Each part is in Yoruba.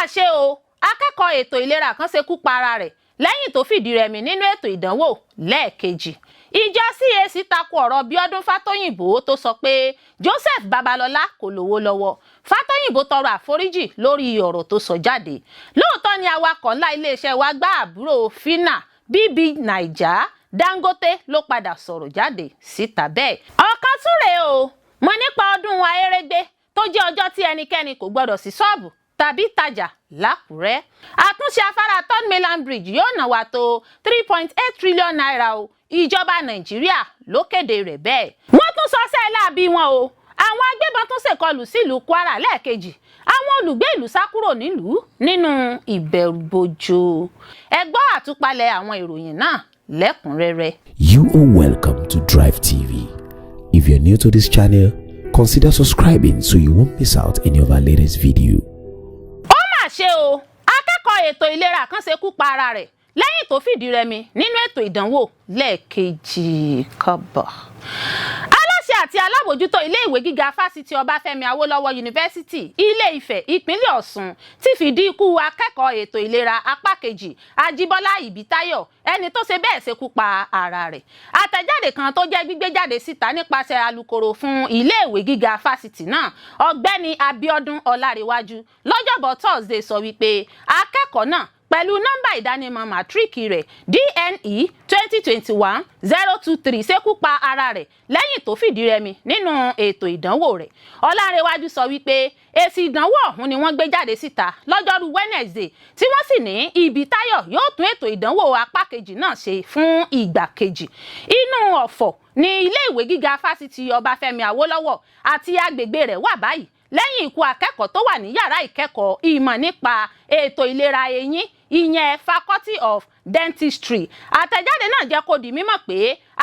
mà ṣe o, akẹ́kọ̀ọ́ ètò ìlera kan ṣekupa ara rẹ̀ lẹ́yìn tó Fidiremi Ninu Eto Idanwo Leekeji. Ìjọ CAC tako ọ̀rọ̀ Biodun Fatoyinbo tó sọ pé Joseph Babalola kò lówó lọ́wọ́. Fatoyinbo tọrọ àforíjì lórí ọ̀rọ̀ tó sọ jáde. Lóòótọ́ ni awakọ̀ ńlá iléeṣẹ́ wa gbá àbúrò Phyna BBNaija Dangote ló padà sọ̀rọ̀ jáde síta bẹ́ẹ̀. Ọ̀kan tún rèé o, mo nípa ọdún Ahérégbé tó jẹ́ ọjọ́ tí ẹnikẹ́ni kò gbọdọ̀ sí ṣọ́ọ̀bù tàbí tajà l'Ákúrẹ́. Àtúnṣe afárá Third Mainland bridge yóò ná wa tó 3.8 tírílíọ Naira o. Ìjọba Nàìjíríà ló kéde rẹ̀ bẹ́ẹ̀. Wọ́n tún sọ sẹ́ẹ̀lá bí wọn o. Àwọn agbébọn tún ṣèkọlù sílùú Kwara lẹ́ẹ̀kejì. Àwọn olùgbé-ìlu sá kúrò nílùú nínú ìbẹ̀rùbojo. Ẹ gbọ́ àtúpalẹ̀ àwọn ìròyìn náà lẹ́kùnrẹ́rẹ́. You are welcome to Drive TV. If you're new to this channel, consider subscribing so you won't miss out any of our latest video. Ó mà ṣe o, akẹ́kọ̀ọ́ ètò ìlera kan ṣekupa ara rẹ̀ lẹ́yìn tó Fidiremi Ninu Eto Idanwo Leekeji kọ́bọ̀. Aláṣẹ àti alábòjútó ilé-ìwé gíga fásitì Ọbáfẹ́mi Awólọ́wọ̀ Yunifásítì Ilé-Ifẹ̀ ìpínlẹ̀ Ọ̀ṣun ti fìdí ikú akẹ́kọ̀ọ́ ètò ìlera apá kejì Ajíbọ́lá Ìbítáyọ̀ ẹni tó ṣe bẹ́ẹ̀ ṣekupa ara rẹ̀. Àtẹ̀jáde kan tó jẹ́ gbígbé jáde síta nípasẹ̀ alukoro fún ilé-ìwé gíga fásitì náà ọ̀gbẹ́ni Biodun Ọlárẹ̀wájú lọ́jọ́bọ̀ Thursday sọ wípé akẹ́kọ̀ọ́ náà pẹ̀lú nọ́mbà ìdánimọ̀ màtíríkì rẹ̀ DNE 2021-023 ṣekupa ara rẹ̀ lẹ́yìn tó Fidiremi nínú ètò ìdánwò rẹ̀. Ọlárẹ̀wájú sọ wípé èsì ìdánwò ọ̀hún ni wọ́n gbé jáde síta lọ́jọ́rú Wednesday tí wọ́n sì ní Ìbítáyọ̀ yóò tún ètò ìdánwò apá kejì náà ṣe fún ìgbà kejì. Inú ọ̀fọ̀ ni ilé-ìwé gíga fásitì Ọbáfẹ́mi Awólọ́wọ̀ àti agbègbè rẹ̀ wà báyìí lẹ́yìn ikú akẹ́kọ̀ọ́ tó wà ní yàrá ìkẹ́kọ̀ọ́ ìmọ̀ nípa ètò ìlera eyín ìyẹn Faculty of Dentistry. Àtẹ̀jáde náà jẹ́ kó di mímọ̀ pé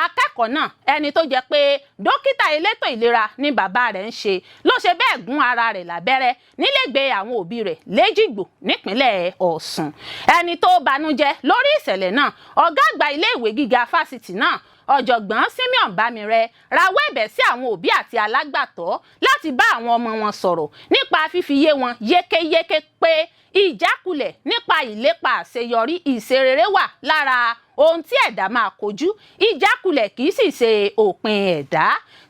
akẹ́kọ̀ọ́ náà ẹni tó jẹ́ pé dókítà elétò ìlera ni bàbá rẹ̀ ń ṣe ló ṣe bẹ́ẹ̀ gún ara rẹ̀ lábẹ́rẹ́ nílégbèé àwọn òbí rẹ̀ l'Éjìgbò nípínlẹ̀ Ọ̀ṣun. Ẹni tó banújẹ́ lórí ìṣẹ̀lẹ̀ náà ọ̀gá àgbà ilé-ìwé gíga fásitì náà ọ̀jọ̀gbọ́n Simeon Bámirẹ́ rawọ́ ẹ̀bẹ̀ sí àwọn òbí àti alágbàtọ́ láti bá àwọn ọmọ wọn sọ̀rọ̀ nípa fífi yé wọn yékéyéké pé ìjákulẹ̀ nípa ìlépa àṣeyọrí ìṣerere wà lára ohun tí ẹ̀dá máa kojú. Ìjákulẹ̀ kì í sì ṣe òpin ẹ̀dá.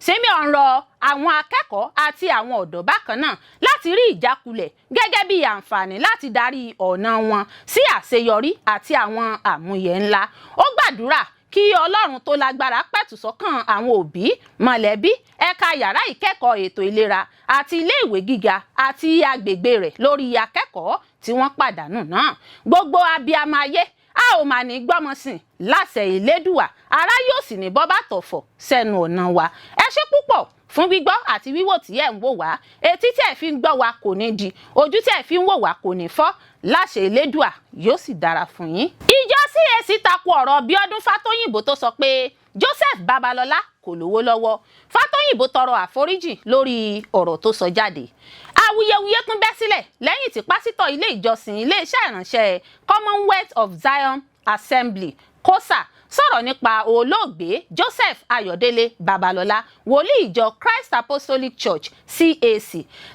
Simeon rọ àwọn akẹ́kọ̀ọ́ àti àwọn ọ̀dọ́ bákan náà láti rí ìjákulẹ̀ gẹ́gẹ́ bí àǹfààní láti darí ọ̀nà wọn sí àṣeyọrí àti àwọn àmúyẹ ńlá. Ó gbàdúrà kí Ọlọ́run tó lágbára pẹ̀tù sọ́kàn àwọn òbí, mọ̀lẹ́bí, ẹ̀ka yàrá ìkẹ́kọ̀ọ́ ètò ìlera àti ilé-ìwé gíga àti agbègbè rẹ̀ lórí akẹ́kọ̀ọ́ tí wọ́n pàdánù náà. Gbogbo abiyamọ ayé a ò mà ní gbọ́mọsìn láṣẹ Elédùà, ara yóò sì ní bọ́ bàtọ̀fọ̀ sẹ́nu ọ̀nà wa. Ẹ ṣé púpọ̀ fún gbígbọ́ àti wíwò tí ẹ̀ ń wò wá. Etí tí ẹ̀ fi ń gbọ́ wa kò ní di, ojú tí ẹ̀ fi ń wò wá kò ní fọ́. Láṣẹ Elédùà yóò sì dára fún yín. Ìjọ CAC tako ọ̀rọ̀ Biodun Fatoyinbo tó sọ pé Joseph Babalola kò lówó lọ́wọ́. Fatoyinbo tọrọ àforíjì lórí ọ̀rọ̀ tó sọ jáde. Awuyewuye tún bẹ́ sílẹ̀ lẹ́yìn tí pásítọ̀ ilé ìjọsìn iléeṣẹ́ ìránṣẹ́ Commonwealth of Zion Assembly COSA sọ̀rọ̀ nípa olóògbé Joseph Ayọ̀délé Babalola wòlíì ìjọ Christ Apostolic Church CAC.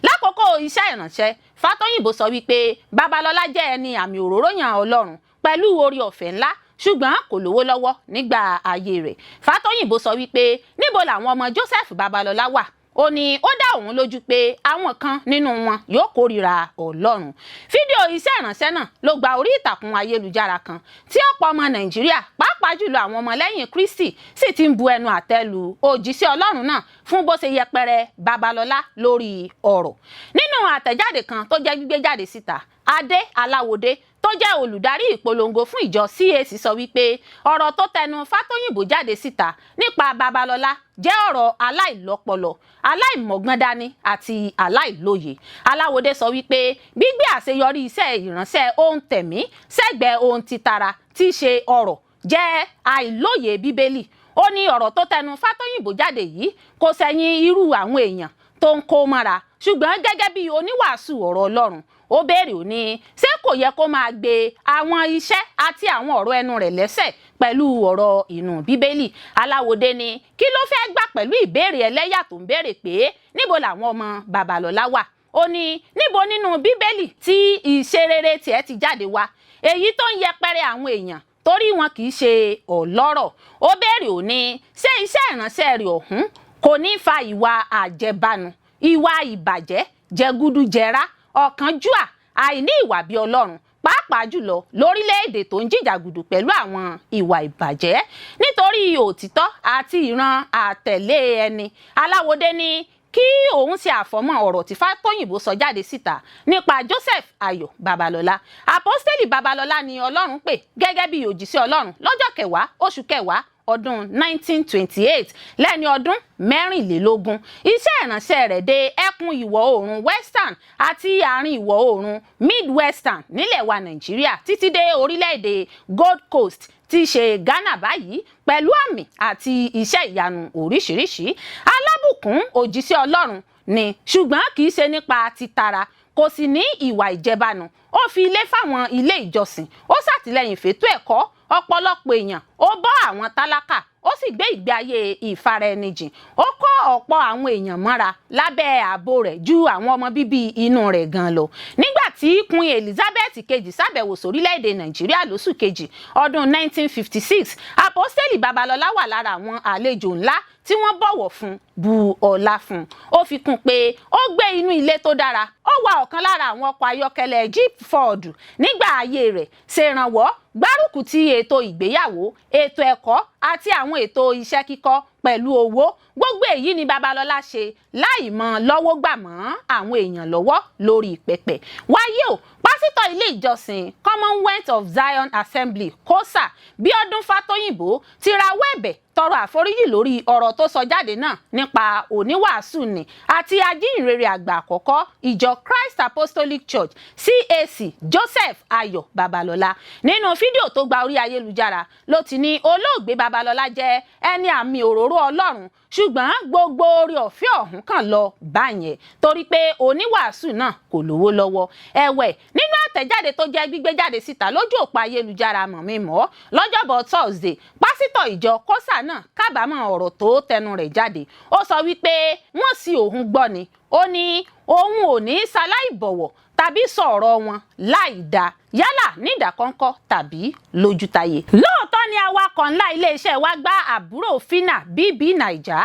Lákòókò iṣẹ́ ìránṣẹ́, Fatoyinbo sọ wípé Babalola jẹ́ ẹni àmì òróró yàn Ọlọ́run pẹ̀lú orí ọ̀fẹ́ ńlá ṣùgbọ́n kò lówó lọ́wọ́ nígbà ayé rẹ̀. Fatoyinbo sọ wípé níbo làwọn ọmọ Joseph Babalola wà. Ó ní ó dá òun lójú pé àwọn kan nínú wọn yóò kórìíra Ọlọ́run. Fídíò iṣẹ́ ìránṣẹ́ náà ló gba orí ìtàkùn ayélujára kan tí ọ̀pọ̀ ọmọ Nàìjíríà pàápàá jùlọ àwọn ọmọlẹ́yìn Kristi sì ti ń bu ẹnu àtẹ́ lu òjíṣẹ́ Ọlọ́run náà fún bó ṣe yẹpẹrẹ Babalola lórí ọ̀rọ̀. Nínú àtẹ̀jáde kan tó jẹ́ gbígbé jáde síta, Adé Aláwọdé tó jẹ́ olùdarí ìpolongo fún ìjọ CAC sọ wípé ọ̀rọ̀ tó tẹnu Fatoyinbo jáde síta nípa Babalola jẹ́ ọ̀rọ̀ aláìlọ́pọlọ, aláìmọ̀gbọ́ndání àti aláìlóye. Aláwọdé sọ wípé gbígbé àṣeyọrí iṣẹ́ ìránṣẹ́ ohun tẹ̀mí sẹ́gbẹ̀ẹ́ ohun titara tí í ṣe ọ̀rọ̀ jẹ́ àìlóye Bíbélì. Ó ní ọ̀rọ̀ tó tẹnu Fatoyinbo jáde yìí kò sẹ́yìn irú àwọn èèyàn tó ń kó mọ́ra ṣùgbọ́n gẹ́gẹ́ bí oníwàásù ọ̀rọ̀ Ọlọ́run ó béèrè ó ní ṣé kò yẹ kó máa gbé àwọn iṣẹ́ àti àwọn ọ̀rọ̀ ẹnu rẹ̀ lẹ́sẹ̀ pẹ̀lú ọ̀rọ̀ inú Bíbélì. Aláwọdé ní kí ló fẹ́ gbà pẹ̀lú ìbéèrè ẹlẹ́yà tó ń béèrè pé níbo làwọn ọmọ Babalola wà. ó ní níbo nínú bíbélì tí ìṣerere tiẹ̀ ti jáde wá èyí tó ń yẹpẹrẹ àwọn èèyàn torí wọn kì í ṣe ọlọ́rọ̀. Ó béèrè ó ní ṣé iṣẹ́ ìránṣẹ́ rẹ̀ ọ̀hún kò ní fa ìwà àjẹbánu, ìwà ìbàjẹ́, jẹgúdújẹrá, ọ̀kánjúà, àìní ìwà bí ọlọ́run, pàápàá jùlọ lórílẹ̀-èdè tó ń jìjàgùdù pẹ̀lú àwọn ìwà ìbàjẹ́. Nítorí òtítọ́ àti ìran àtẹ̀lé ẹni, Aláwọ̀dé ní kí òun ṣe àfọ̀mọ́ ọ̀rọ̀ tí Fatoyinbo sọ jáde síta nípa Joseph Ayọ̀ Babalola. Àpọ́stélì Babalola ni Ọlọ́run pè gẹ́gẹ́ bí òjíṣẹ́ Ọlọ́run lọ́jọ́ 10 oṣù kẹwàá ọdún 1928 lẹ́ni ọdún 24. Iṣẹ́ ìránṣẹ́ rẹ̀ dé ẹkùn ìwọ̀ oòrùn western àti àárín ìwọ̀ oòrùn midwestern nílẹ̀ wa Nàìjíríà títí dé orílẹ̀-èdè Gold Coast tí ṣe Ghana báyìí pẹ̀lú àmì àti iṣẹ́ ìyanu oríṣiríṣi. Alábùkún òjíṣẹ́ Ọlọ́run ni ṣùgbọ́n kì í ṣe nípa títara, kò sì ní ìwà ìjẹbánu. Ó fi ilé fáwọn ilé ìjọsìn, ó ṣàtìlẹ́yìn fètò ẹ̀kọ́ ọ̀pọ̀lọpọ̀ èèyàn, ó bọ́ àwọn tálákà, ó sì gbé ìgbé ayé ìfaraẹnijìn. Ó kọ́ ọ̀pọ̀ àwọn èèyàn mọ́ra lábẹ́ ààbò rẹ̀ ju àwọn ọmọ bíbí inú rẹ̀ gan lọ. Nígbà tí Queen Elizabeth kejì ṣàbẹ̀wò sórílẹ̀-èdè Nàìjíríà lóṣù kejì ọdún 1956, Àpọ́stélì Babalola wà lára àwọn àlejò ńlá tí wọ́n bọ̀wọ̀ fún, bu ọlá fún. Ó fi kún pé ó gbé inú ilé tó dára, ó wa ọ̀kan lára àwọn ọkọ̀ ayọ́kẹ́lẹ́ Jeep Ford nígbà ayé rẹ̀, ṣèrànwọ́ gbárùkù ti ètò ìgbéyàwó, ètò ẹ̀kọ́ àti àwọn ètò iṣẹ́ kíkọ́ pẹ̀lú owó. Gbogbo èyí ni Babalola ṣe láì mọ lọ́wọ́ gbà mọ́ àwọn èèyàn lọ́wọ́ lórí pẹpẹ. Wáyé o, pásítọ̀ ilé ìjọsìn Commonwealth of Zion Assembly COSA Biodun Fatoyinbo ti rawọ́ ẹ̀bẹ̀ tọrọ àforíjì lórí ọ̀rọ̀ tó sọ jáde náà nípa oníwàásù ni àti ajínrere àgbà àkọ́kọ́ ìjọ Christ Apostolic Church CAC Joseph Ayọ̀ Babalola. Nínú fídíò tó gba orí ayélujára ló ti ní olóògbé Babalola jẹ́ ẹni àmì òróró Ọlọ́run, ṣùgbọ́n gbogbo orí ọ̀fẹ́ ọ̀hún kàn lọ báyẹn torí pé oníwàásù náà kò lówó lọ́wọ́. Ẹ̀wẹ̀, nínú àtẹ̀jáde tó jẹ́ gbígbé jáde síta lójú òpó ayélujára mọ̀mímọ́ lọ́jọ́bọ̀ Thursday, pásítọ̀ ìjọ COSA náà kábàámọ̀ ọ̀rọ̀ tó tẹnu rẹ̀ jáde. Ó sọ wípé wọ́n sì òun gbọ́ ni. Ó ní òun ò ní ṣaláìbọ̀wọ̀ tàbí sọ̀rọ̀ wọn láì dá yálà nídàkọ́ńkọ́ tàbí lójútáyé. Lóòótọ́ ni awakọ̀ ńlá iléeṣẹ́ wa gbá àbúrò Phyna BBNaija.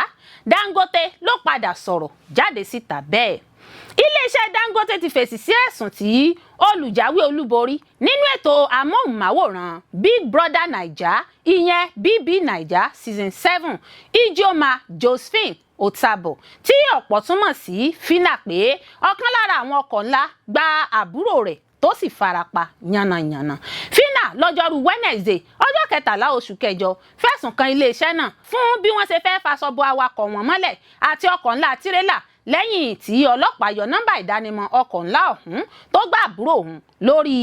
Dangote ló padà sọ̀rọ̀ jáde síta bẹ́ẹ̀. Iléeṣẹ́ Dangote ti fèsì sí ẹ̀sùn tí olùjáwé olúborí nínú ètò amóhùnmáwòrán Big Brother Naija ìyẹn BBNaija Season 7 Ijoma Josephine Otabo tí ọ̀pọ̀ túmọ̀ sí Phyna pé ọ̀kan lára àwọn ọkọ̀ ńlá gba àbúrò rẹ̀ tó sì farapa yánnayànna. Phyna lọ́jọ́rú Wednesday ọjọ́ 13 oṣù kẹjọ fẹ̀sùn kan iléeṣẹ́ náà fún bí wọ́n ṣe fẹ́ faṣọ bo awakọ̀ wọn mọ́lẹ̀ àti ọkọ̀ ńlá tirẹ́là lẹ́yìn tí ọlọ́pàá yọ nọ́mbà ìdánimọ̀ ọkọ̀ ńlá ọ̀hún tó gbà àbúrò òun lórí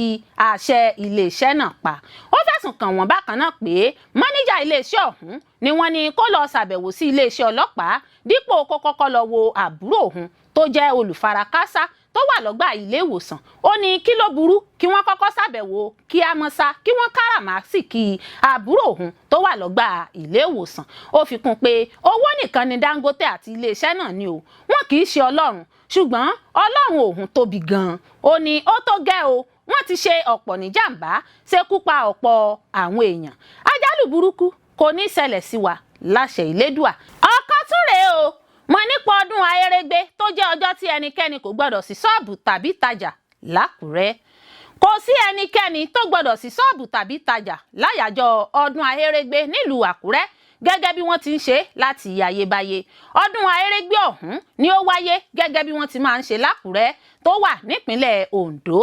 àṣẹ iléeṣẹ́ náà pa. Ó fẹ̀sùn kàn wọ́n bákan náà pé mọ́níjà iléeṣẹ́ ọ̀hún ni wọ́n ní kó lọ ṣàbẹ̀wò sí iléeṣẹ́ ọlọ́pàá dípò kó kọ́kọ́ lọ wo àbúrò òun tó jẹ́ olùfarakásá tó wà lọ́gbà ilé ìwòsàn. Ó ní kí ló burú kí wọ́n kọ́kọ́ ṣàbẹ̀wò kí á mọ́ sá kí wọ́n káràmásìkí àbúrò òun tó wà lọ́gbà ilé ìwòsàn. Ó fi kún pé owó nìkan ni Dangote àti iléeṣẹ́ náà ní o, wọn kì í ṣe Ọlọ́run, ṣùgbọ́n Ọlọ́run òun tóbi gan-an. Ó ní ó tó gẹ́ o, wọ́n ti ṣe ọ̀pọ̀ níjàmbá, ṣekúpa ọ̀pọ̀ àwọn èèyàn. Àjálù burúkú kò ní ṣẹlẹ̀ sí wa láṣẹ Ìlédùà. Ọ̀kan tún rèé o, mọ̀ nípa ọdún Ahérégbé tó jẹ́ ọjọ́ tí ẹnikẹ́ni kò gbọdọ̀ sí ṣọ́ọ̀bù tàbí tajà l'Ákúrẹ́. Kò sí ẹnikẹ́ni tó gbọdọ̀ sí ṣọ́ọ̀bù tàbí tajà láyàjọ́ ọdún Ahérégbé nílùú Àkúrẹ́ gẹ́gẹ́ bí wọ́n ti ń ṣe láti ayébáyé. Ọdún Ahérégbé ọ̀hún ni ó wáyé gẹ́gẹ́ bí wọ́n ti máa ń ṣe l'Ákúrẹ́ tó wà nípínlẹ̀ Ondo.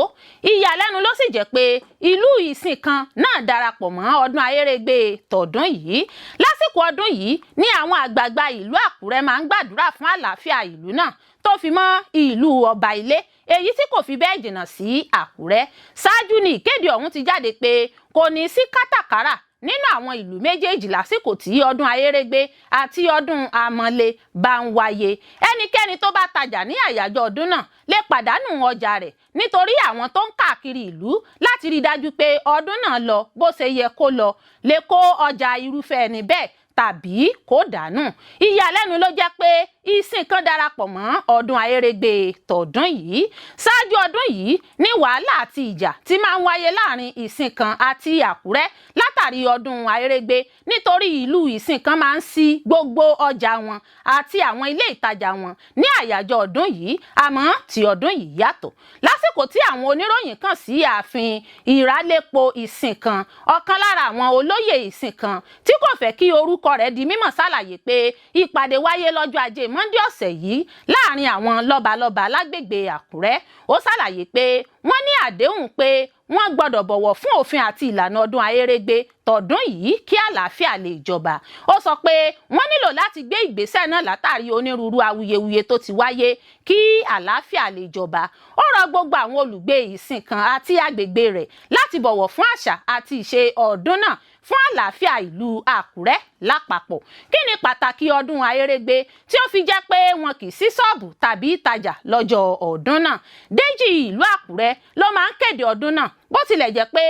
Ìyàlẹ́nu ló sì jẹ́ pé ìlú ìsìn kan náà darapọ̀ mọ́ ọdún Ahérégbé tọdún yìí. Lásìkò ọdún yìí ni àwọn àgbààgbà ìlú Àkúrẹ́ máa ń gbàdúrà fún àlàáfíà ìlú náà tó fi mọ́ ìlú ọba ilé èyí tí kò fi bẹ́ẹ̀ jìnnà sí Àkúrẹ́. Ṣáájú ni ìkéde ọ̀hún ti jáde pé kò ní sí kátàkárà nínú àwọn ìlú méjèèjì lásìkò tí ọdún Ahérégbé àti ọdún Àmọ̀lé bá ń wáyé. Ẹnikẹ́ni tó bá tajà ní àyájọ́ ọdún náà lè pàdánù ọjà rẹ̀ nítorí àwọn tó ń káàkiri ìlú láti rí dájú pé ọdún náà lọ bó ṣe yẹ kó lọ lè kó ọjà irúfẹ́ ẹni bẹ́ẹ̀ tàbí kó dànù. Ìyàlẹ́nu ló jẹ́ pé ìsìn kan darapọ̀ mọ́ ọdún Ahérégbé tọdún yìí. Ṣáájú ọdún yìí ní wàhálà àti ìjà tí máa ń wáyé láàrin ìsìn kan àti Àkúrẹ́ látàrí ọdún Ahérégbé nítorí ìlú ìsìn kan máa ń ṣí gbogbo ọjà wọn àti àwọn ilé ìtajà wọn ní àyájọ́ ọdún yìí, àmọ́ tí ọdún yìí yàtọ̀. Lásìkò tí àwọn oníròyìn kàn sí ààfin ìrálépo ìsìn kan, ọ̀kan lára àwọn olóyè ìsìn kan tí kò fẹ́ kí orúkọ rẹ̀ di mímọ̀ ṣàlàyé pé ìpàdé wáyé lọ́jọ́ Ajé Monde ọ̀sẹ̀ yìí láàrin àwọn lọ́balọ́ba lágbègbè Àkúrẹ́. Ó ṣàlàyé pé wọ́n ní àdéhùn pé wọ́n gbọ́dọ̀ bọ̀wọ̀ fún òfin àti ìlànà ọdún Ahérégbé tọdún yìí kí àlàáfíà lè jọba. Ó sọ pé wọ́n nílò láti gbé ìgbésẹ̀ náà látàrí onírúurú awuyewuye tó ti wáyé kí àlàáfíà lè jọba. Ó rọ gbogbo àwọn olùgbé ìsìn kan àti agbègbè rẹ̀ láti bọ̀wọ̀ fún àṣà àti ìṣe ọdún náà fún àlàáfíà ìlú Àkúrẹ́ lápapọ̀. Kí ni pàtàkì ọdún Ahérégbé tí ó fi jẹ́ pé wọn kì í ṣí ṣọ́ọ̀bù tàbí ìtajà lọ́jọ́ ọdún náà? Déjì ìlú Àkúrẹ́ ló máa ń kéde ọdún náà, bó tilẹ̀ jẹ́ pé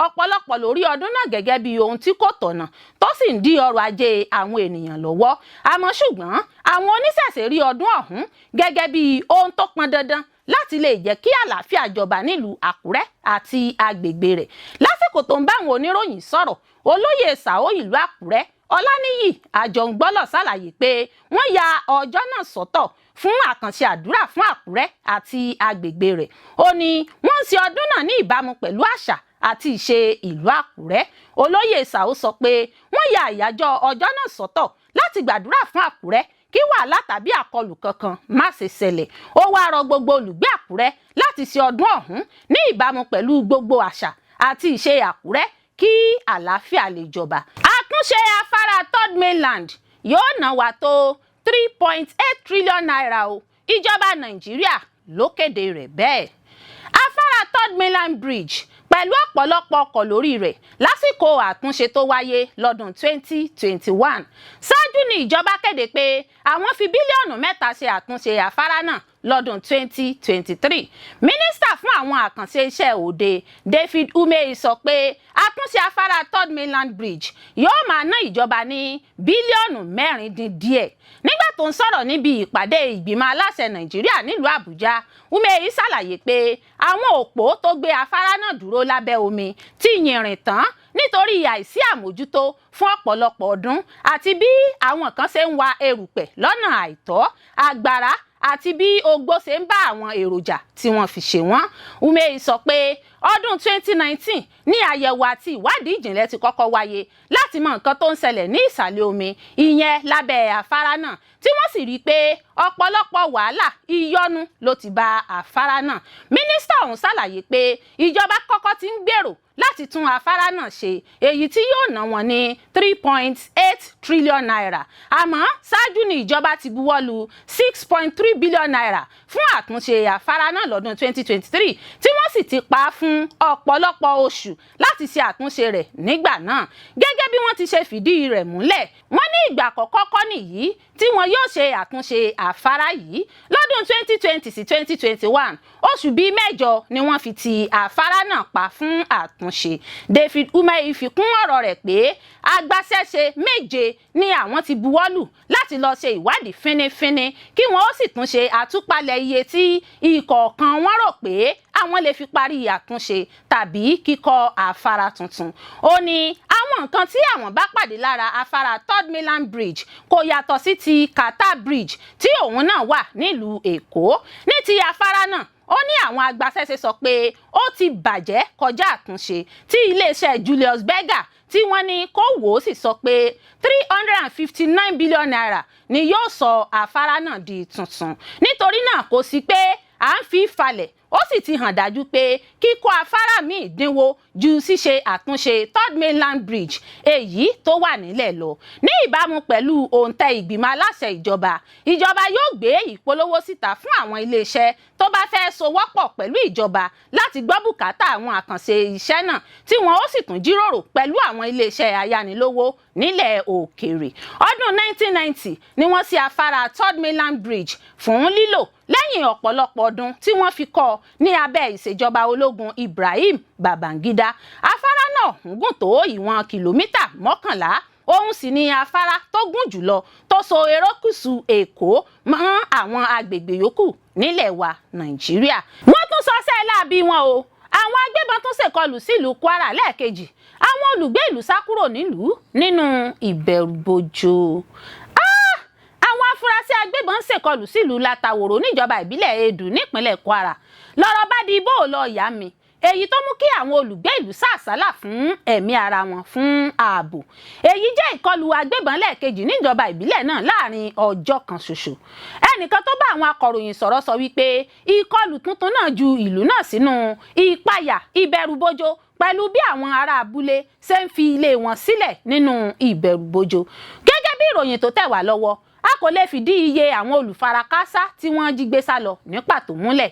ọ̀pọ̀lọpọ̀ lórí ọdún náà gẹ́gẹ́ bí ohun tí kò tọ̀nà tó sì ń dí ọrọ̀ ajé àwọn ènìyàn lọ́wọ́. Àmọ́ ṣùgbọ́n àwọn oníṣẹ̀ṣe rí ọdún ọ̀hún gẹ́gẹ́ bí ohun tó pọn dandan láti lè jẹ́ kí àlàáfíà jọba nílùú Àkúrẹ́ àti agbègbè rẹ̀. Lásìkò tó ń bá àwọn oníròyìn sọ̀rọ̀, olóyè Ṣàó ìlú Àkúrẹ́ Ọláníyì Àjọǹgbọ́lọ̀ ṣàlàyé pé wọ́n ya ọjọ́ náà sọ́tọ̀ fún àkànṣe àdúrà fún Àkúrẹ́ àti agbègbè rẹ̀. Ó ní wọ́n ń ṣe ọdún náà ní ìbámu pẹ̀lú àṣà àti ìṣe ìlú Àkúrẹ́. Olóyè Ṣàó sọ pé wọ́n ya àyájọ́ ọjọ́ náà sọ́tọ̀ láti gbàdúrà fún Àkúrẹ́ kí wàhálà tàbí àkọlù kankan má ṣe ṣẹlẹ̀. Ó wá rọ gbogbo olùgbé Àkúrẹ́ láti ṣe ọdún ọ̀hún ní ìbámu pẹ̀lú gbogbo àṣà àti ìṣe Àkúrẹ́ kí àlàáfíà lè jọba. Àtúnṣe afárá Third Mainland yóò ná wa tó 3.8 trillion naira o. Ìjọba Nàìjíríà ló kéde rẹ̀ bẹ́ẹ̀. Afárá Third Mainland Bridge pẹ̀lú ọ̀pọ̀lọpọ̀ ọkọ̀ lórí rẹ̀ lásìkò àtúnṣe tó wáyé lọ́dún 2021. Ṣáájú ni ìjọba kéde pé àwọn fi bílíọ̀nù 3 ṣe àtúnṣe afárá náà lọ́dún 2023. Mínísítà fún àwọn àkànṣe iṣẹ́ òde David Umehi sọ pé àtúnṣe afárá Third Mainland Bridge yóò máa ná ìjọba ní bílíọ̀nù 4 dín díẹ̀. Nígbà tó ń sọ̀rọ̀ níbi ìpàdé ìgbìmọ̀ aláṣẹ Nàìjíríà nílùú Àbújá, Umehi ṣàlàyé pé àwọn òpó tó gbé afárá náà dúró lábẹ́ omi ti yìnrìn tán nítorí àìsí àmójútó fún ọ̀pọ̀lọpọ̀ ọdún àti bí àwọn kan ṣe ń wa erùpẹ̀ lọ́nà àìtọ́, àgbàrá àti bí ogbó ṣe ń bá àwọn èròjà tí wọ́n fi ṣe wọ́n. Umehi sọ pé ọdún 2019 ní àyẹ̀wò àti ìwádìí ìjìnlẹ̀ ti kọ́kọ́ wáyé láti mọ nǹkan tó ń ṣẹlẹ̀ ní ìsàlẹ̀ omi ìyẹn lábẹ́ afárá náà, tí wọ́n sì rí i pé ọ̀pọ̀lọpọ̀ wàhálà ìyọnu ló ti bá afárá náà. Mínísítà ọ̀hún ṣàlàyé pé ìjọba kọ́kọ́ ti ń gbèrò láti tún afárá náà ṣe, èyí tí yóò ná wọn ní 3.8 trillion naira. Àmọ́ ṣáájú ni ìjọba ti buwọ́lu 6.3 billion naira fún àtúnṣe afárá náà lọ́dún 2023 tí wọ́n sì ti pa á fún ọ̀pọ̀lọpọ̀ oṣù láti ṣe àtúnṣe rẹ̀ nígbà náà. Gẹ́gẹ́ bí wọ́n ti ṣe fìdí rẹ̀ múlẹ̀, wọ́n ní ìgbà àkọ́kọ́ kọ́ nìyí tí wọn yóò ṣe àtúnṣe afárá yìí. Lọ́dún 2020 sí 2021, oṣù bíi 8 ni wọ́n fi ti afárá náà pa fún àtúnṣe. David Umehi fi kún ọ̀rọ̀ rẹ̀ pé agbaṣẹ́ṣe 7 ni àwọn ti buwọ́lù láti lọ ṣe ìwádìí fínífíní kí wọ́n ó sì tún ṣe àtúpalẹ̀ iye tí ìkọ̀ọ̀kan wọn rò pé àwọn lè fi parí àtúnṣe tàbí kíkọ́ afárá tuntun. Ó ní àwọn nǹkan tí àwọn bá pàdé lára afárá Third Mainland Bridge kò yàtọ̀ sí ti Qatar Bridge tí òun náà wà nílùú Èkó. Ní ti afárá náà, ó ní àwọn agbaṣẹ́ṣe sọ pé ó ti bàjẹ́ kọjá àtúnṣe, tí iléeṣẹ́ Julius Berger tí wọ́n ní kó wò ó sì sọ pé 359 billion naira ni yóò sọ afárá náà di tuntun. Nítorí náà kò sí pé à ń fi falẹ̀, ó sì ti hàn dájú pé kíkọ́ afárá míì dínwó ju ṣíṣe àtúnṣe Third Mainland Bridge èyí tó wà nílẹ̀ lọ. Ní ìbámu pẹ̀lú òǹtẹ̀ ìgbìmọ̀ aláṣẹ ìjọba yóò gbé ìpolówó síta fún àwọn iléeṣẹ́ tó bá fẹ́ sowọ́pọ̀ pẹ̀lú ìjọba láti gbọ́ bùkátà àwọn àkànṣe iṣẹ́ náà, tí wọn ó sì tún jíròrò pẹ̀lú àwọn iléeṣẹ́ ayánilówó nílẹ̀ òkèèrè. Ọdún 1990 ni wọ́n ṣí afárá Third Mainland Bridge fún lílò lẹ́yìn ọ̀pọ̀lọpọ̀ ọdún tí wọ́n fi kọ́ ní abẹ́ ìṣèjọba ológun Ibrahim Babangida. Afárá náà gùn tó ìwọ̀n kìlómítà 11, òun sì ni afárá tó gùn jùlọ tó so erékùṣù Èkó mọ́ àwọn agbègbè yòókù nílẹ̀ wa Nàìjíríà. Wọ́n tún sọ sẹ́ẹ̀lá bí wọn o. Àwọn agbébọn tún ṣèkọlù sílùú Kwara lẹ́ẹ̀kejì. Àwọn olùgbé-ìlú sá kúrò nílùú nínú ìbẹ̀rùbojo. Àwọn afurasí agbébọn ṣèkọlù sílùú Látàwòrò níjọba ìbílẹ̀ Edu nípínlẹ̀ Kwara. Lọ́rọ̀ bá di bó lọ yá mi. Èyí tó mú kí àwọn olùgbé-ìlú sá àsálà fún ẹ̀mí ara wọn fún ààbò. Èyí jẹ́ ìkọlù agbébọn lẹ́ẹ̀kejì níjọba ìbílẹ̀ náà láàrin ọjọ́ kan ṣoṣo. Ẹnìkan tó bá àwọn akọ̀ròyìn sọ̀rọ̀ sọ wípé ìkọlù tuntun náà ju ìlú náà sínú ìpayà ìbẹ̀rùbojo pẹ̀lú bí àwọn ará abúlé ṣe ń fi ilé wọn sílẹ̀ nínú ìbẹ̀rùbojo. Gẹ́gẹ́ bí ìròyìn tó tẹ̀ wá lọ́wọ́, a kò lè fìdí iye àwọn olùfarakásá tí wọ́n jí gbé sá lọ ní pàtó múlẹ̀.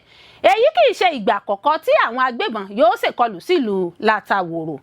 Èyí kì í ṣe ìgbà àkọ́kọ́ tí àwọn agbébọn yóò ṣèkọlù sílùú Látàwòrò.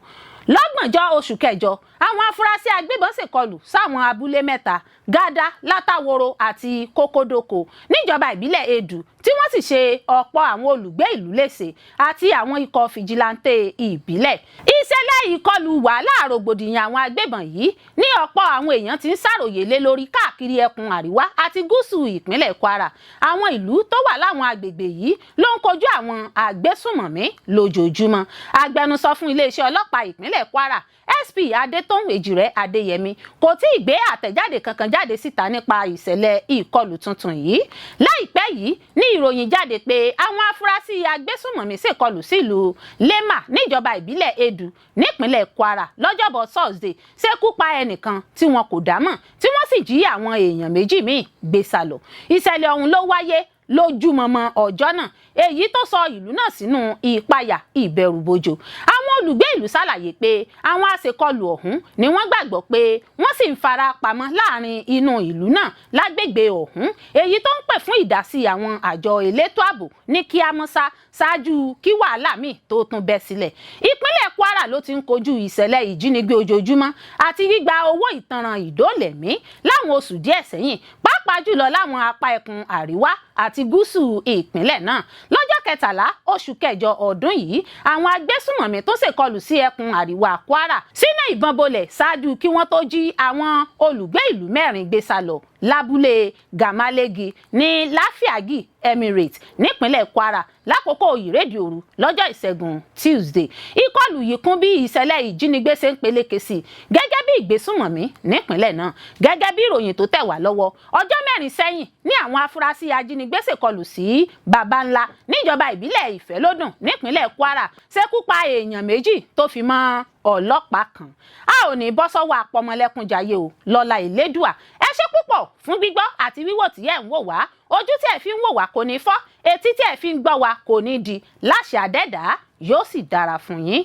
Lọ́gbọ̀njọ́ oṣù kẹjọ, àwọn afurasí agbébọn ṣèkọlù sáwọn abúlé mẹ́ta, Gádà, Látàwòrò àti Kókódókò níjọba ìbílẹ̀ Edu, tí wọ́n sì ṣe ọ̀pọ̀ àwọn olùgbé ìlú léṣe àti àwọn ikọ̀ fìjìláńtẹ́ ìbílẹ̀. Ìṣẹ̀lẹ̀ ìkọlù wàhálà rògbòdìyàn àwọn agbébọn yìí ní ọ̀pọ̀ àwọn èèyàn ti ń ṣàròyé lé lórí káàkiri ẹkùn àríwá àti gúúsù ìpínlẹ̀ Kwara. Àwọn ìlú tó wà láwọn agbègbè yìí ló ń kojú àwọn agbésùmọ̀mí lójoojúmọ́. Agbẹnusọ fún iléeṣẹ́ ọlọ́pàá ìpínlẹ̀ Kwara, SP Adétóhùn Èjìrẹ́ Adéyẹmí, kò tí ì gbé àtẹ̀jáde kankan jáde síta nípa ìṣẹ̀lẹ̀ ìkọlù tuntun yìí. Láìpẹ́ yìí ní ìròyìn jáde pé àwọn afurasí agbésùmọ̀mí ṣèkọlù sílùú Lẹ́mà níjọba ìbílẹ̀ Edu nípínlẹ̀ Kwara lọ́jọ́bọ̀ Thursday, ṣekúpa ẹnìkan tí wọn kò dámọ̀ tí wọ́n sì jí àwọn èèyàn méjì míì gbé sá lọ. Ìṣẹ̀lẹ̀ ọ̀hún ló wáyé lójúmọmọ ọjọ́ náà, èyí tó sọ ìlú náà sínú ìpayà ìbẹ̀rùbojo. Àwọn olùgbé ìlú ṣàlàyé pé àwọn aṣèkọlù ọ̀hún ni wọ́n gbàgbọ́ pé wọ́n sì ń fara pamọ́ láàrin inú ìlú náà lágbègbè ọ̀hún, èyí tó ń pè fún ìdásí àwọn àjọ elétò ààbò ní kíámọ́sá ṣáájú kí wàhálà míì tó tún bẹ́ sílẹ̀. Ìpínlẹ̀ Kwara ló ti ń kojú ìṣẹ̀lẹ̀ ìjínigbé ojoojúmọ́ àti gbígba owó ìtanràn ìdólẹ̀mí láwọn oṣù díẹ̀ sẹ́yìn, pàápàá jùlọ láwọn apá ẹkùn àríwá àti gúúsù ìpínlẹ̀ náà. Lọ́jọ́ 13 oṣù kẹjọ ọdún yìí, àwọn agbésùmọ̀mí tó ṣèkọlù sí ẹkùn àríwá Kwara sínú ìbọn bolẹ̀ ṣáájú kí wọ́n tó jí àwọn olùgbé ìlú 4 gbé sá lọ lábúlé Gamalegi ní Láfíàgì Emirate nípínlẹ̀ Kwara lákòókò ìrédìí òru lọ́jọ́ Ìṣẹ́gun Tuesday. Ìkọlù yìí kún bí ìṣẹ̀lẹ̀ ìjínigbé ṣe ń peléke sí gẹ́gẹ́ bí ìgbésùmọ̀mí nípínlẹ̀ náà. Gẹ́gẹ́ bí ìròyìn tó tẹ̀ wá lọ́wọ́, ọjọ́ 4 sẹ́yìn ní àwọn afurasí ajínigbé ṣèkọlù sí baba ńlá níjọba ìbílẹ̀ Ìfẹ́lódùn nípínlẹ̀ Kwara, ṣekúpa èèyàn 2 tó fi mọ́ ọlọ́pàá kan. A ò ní bọ́ sọ́wọ́ àpọmọlẹ́kúnjayé o, lọ́lá Elédùà. Ẹ ṣé púpọ̀ fún gbígbọ́ àti wíwò tí ẹ̀ ń wò wá. Ojú tí ẹ̀ fi ń wò wá kò ní fọ́, etí tí ẹ̀ fi ń gbọ́ wá kò ní di. Láṣẹ Adẹ́dàá yóò sì dára fún yín.